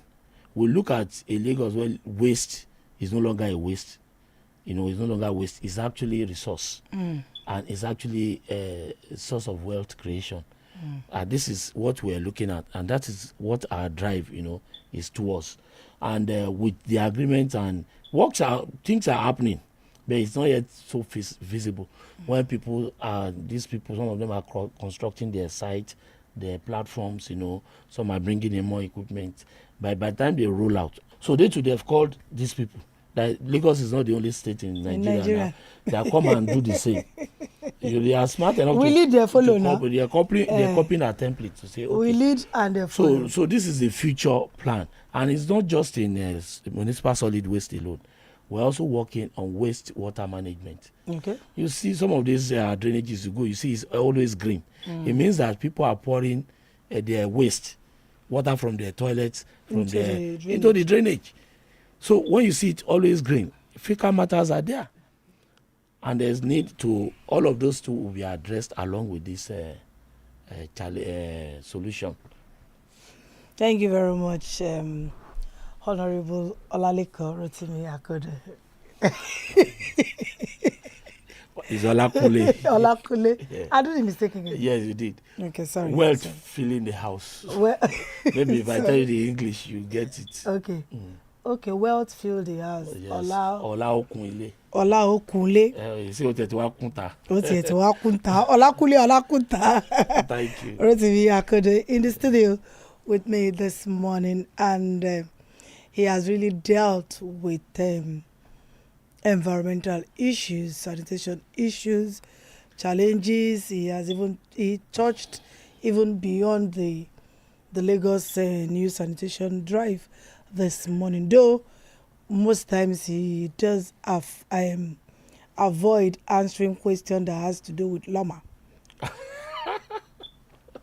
We look at a Lagos where waste is no longer a waste. It's no longer waste. It's actually a resource. And it's actually a source of wealth creation. This is what we're looking at, and that is what our drive, is towards. And with the agreement and things are happening, but it's not yet so visible. When these people, some of them are constructing their site, their platforms, some are bringing in more equipment. By the time they roll out, so they've called these people. That Lagos is not the only state in Nigeria. Now. They come and do the same. They are smart enough We lead, they follow now. They are copying our template to say, okay. We lead and they follow. So this is the future plan, and it's not just in municipal solid waste alone. We're also working on waste water management. Okay. You see some of these drainages you go, you see it's always green. It means that people are pouring their waste water from their toilets into the drainage. So when you see it always green, fecal matters are there, and there's need to all of those two will be addressed along with this solution. Thank you very much, Honorable Olaleko Rotimi Akode. It's Olakule. Olakule. Yeah. I did a mistake again. Yes, you did. Okay, sorry. Wealth Sorry. filling the house. Well, Maybe if I tell you the English, you get it. okay. Okay, wealth fill the house. Yes. Ọlá Okunle. Okunle. You see what it was kunta. Ó tiẹ̀ tí wá kúnta. Ọlákúnta. Thank you. Rotimi Akode in the studio with me this morning, and he has really dealt with environmental issues, sanitation issues, challenges. He touched even beyond the Lagos new sanitation drive this morning. Though most times he does avoid answering questions that has to do with Loma.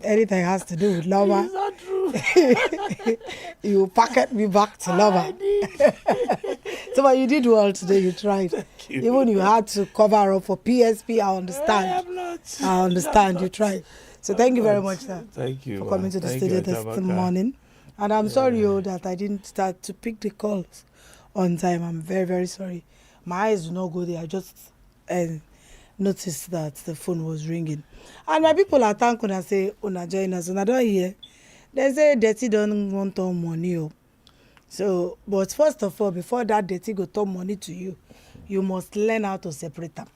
Anything has to do with Loma, It's not true. you packet me back to Loma. So but you did well today, you tried. you. Even you had to cover up for PSP, I understand. I am not. I understand, you tried. So thank you very much, sir, Thank you for coming to the Thank studio you, this Tabaka. morning. And I'm sorry that I didn't start to pick the calls on time. I'm very, very sorry. My eyes do not go there. I just noticed that the phone was ringing. And my people are thanking and say, Una join us. Una don't hear. They say dirty don't want all money. Oh. So, but first of all, before that dirty go turn money to you, you must learn how to separate them.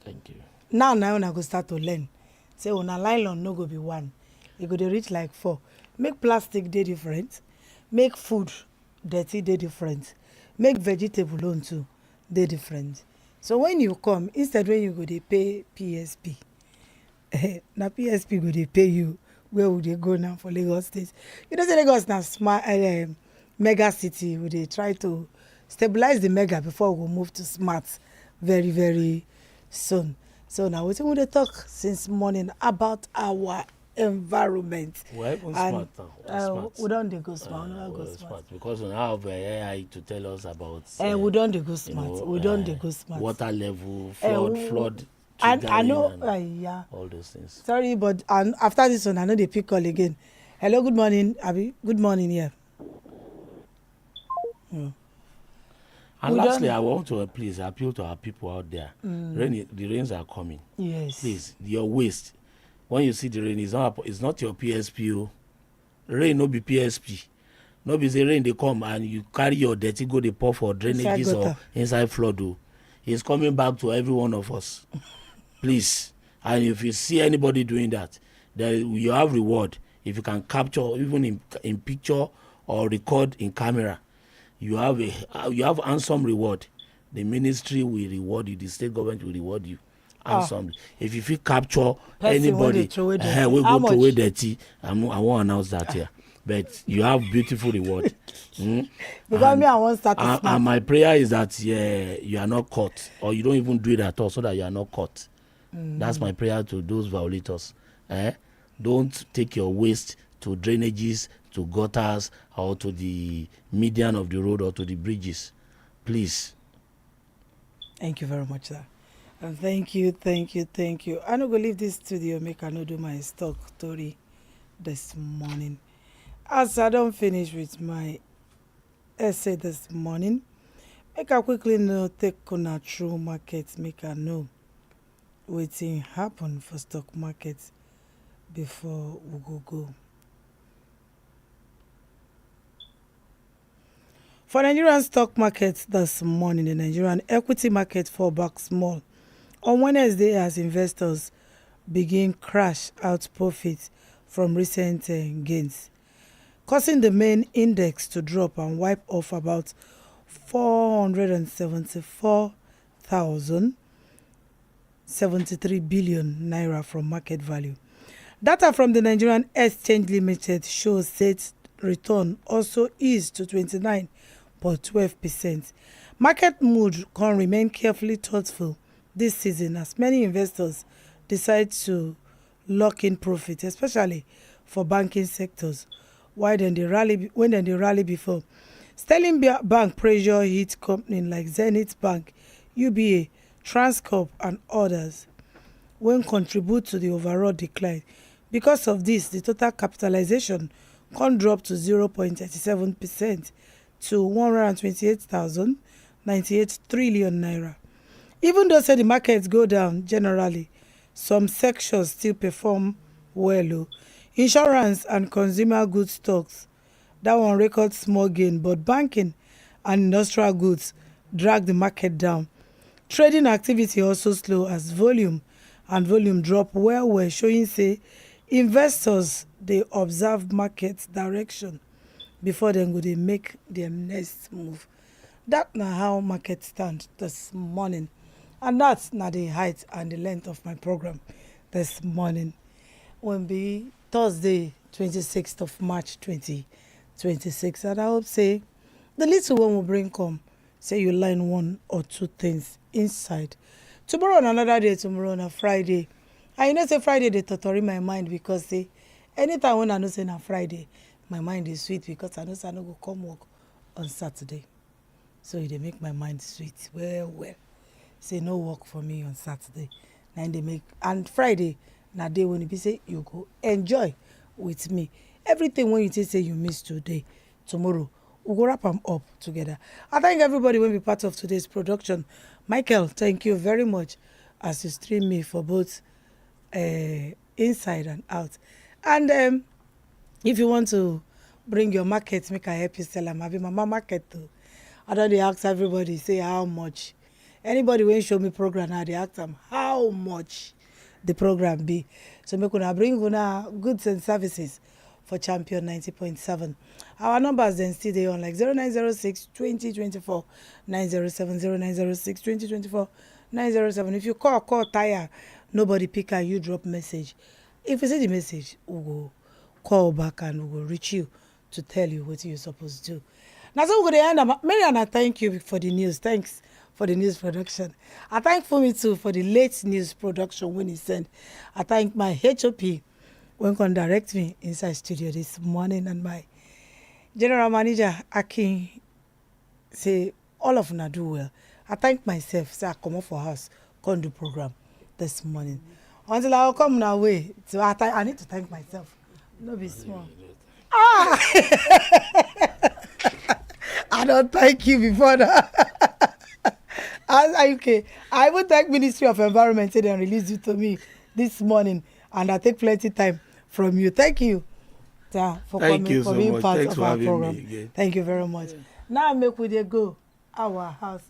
Thank you. Now una go start to learn. Say una nylon no go be one. E go dey reach like 4. Make plastic dey different. Make food dirty dey different. Make vegetable own too dey different. So when you come, instead when you go dey pay PSP, na PSP go dey pay you. Where would they go now for Lagos State? You know say Lagos na smart mega city. We dey try to stabilize the mega before we move to smart very, very soon. So now wetin we dey talk since morning about our environment. We're even And, smart now. Smart. we don dey go smart. We don go We're smart. because we now have AI to tell us about We don dey go you smart. know, We don dey go smart. water level, we- flood And I triggering know, and yeah. all those things. Sorry, but and after this one, I know they pick call again. Hello, good morning, Abi. Good morning, yeah. And We lastly, don't- I want to please appeal to our people out there. The rains are coming. Yes. Please, your waste. When you see the rain, it's not your PSP. Oh. Rain no be PSP. No be say rain they come and you carry your dirty go dey pour for drainages Inside or gutter. inside flood. Oh. It's coming back to every one of us. Please. And if you see anybody doing that, then you have reward. If you can capture even in picture or record in camera, you have handsome reward. The ministry will reward you. The state government will reward you handsomely. If you capture Person wey anybody dey throw away dirty. we How go throw away much? dirty, I won't announce that here. But you have beautiful reward. Because me, I want start to And smart. my prayer is that you are not caught, or you don't even do it at all, so that you are not caught. That's my prayer to those violators. Don't take your waste to drainages, to gutters, or to the median of the road or to the bridges. Please. Thank you very much, sir. And thank you. I no go leave this studio, make I no do my stock story this morning. As I don't finish with my essay this morning, make I quickly know take una through market, make I know wetin happen for stock market before we go. For Nigerian stock market this morning, the Nigerian equity market fall back small on Wednesday as investors begin crash out profits from recent gains, causing the main index to drop and wipe off about 474,000 73 billion naira from market value. Data from the Nigerian Exchange Limited shows state return also eased to 29.12%. Market mood can remain carefully thoughtful this season as many investors decide to lock in profit, especially for banking sectors. When they rally before, Sterling Bank pressure hit companies like Zenith Bank, UBA, Transcorp, and others when contribute to the overall decline. Because of this, the total capitalization can drop to 0.37% to 128,098 trillion naira. Even though the markets go down generally, some sectors still perform well. Insurance and consumer goods stocks, that one records small gain, but banking and industrial goods drag the market down. Trading activity also slow as volume drop well, showing say investors they observe market direction before dem go dey make dem next move. Dat na how market stand this morning, and that's na the height and the length of my program this morning. Will be Thursday, 26th of March 2026, and I hope say the little one will bring come. Say you learn one or two things inside. Tomorrow on another day, tomorrow on a Friday. And you know say Friday dey totori my mind because say anytime when I know say na Friday, my mind is sweet because I know say I no go come work on Saturday. So e dey make my mind sweet well. Say no work for me on Saturday. Na dey make, and Friday na day when e be say you go enjoy with me. Everything when you say you miss today, tomorrow we go wrap them up together. I thank everybody when be part of today's production. Michael, thank you very much as you stream me for both inside and out. And if you want to bring your market, make I help you sell them. I be mama market too. I don't dey ask everybody say how much. Anybody when show me program now, they ask them how much the program be. So make una bring una goods and services for Champion 90.7. Our numbers then still dey on like 0906 2024 907 0906 2024 907. If you call tire, nobody pick and you drop message. If you see the message, we will call back and we will reach you to tell you what you're supposed to do. Now so we're going to end. Mary, and I thank you for the news. Thanks for the news production. I thank Fumi too for the late news production when he sent. I thank my HOP when can direct me inside studio this morning, and my general manager Akin say all of una do well. I thank myself, say I come up for house, come do program this morning. Until I will come my way, so I need to thank myself. No be small. I don't thank you before that. Okay. I will thank Ministry of Environment, say they release you to me this morning, and I take plenty time from you. Thank you, for Thank coming, you for so being much. part Thanks of for our having program. me again. Thank you very much. Now make we dey go our house.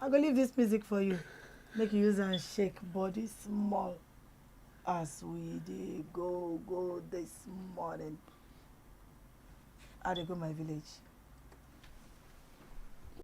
I go leave this music for you. Make you use and shake body small as we dey go this morning. I dey go my village.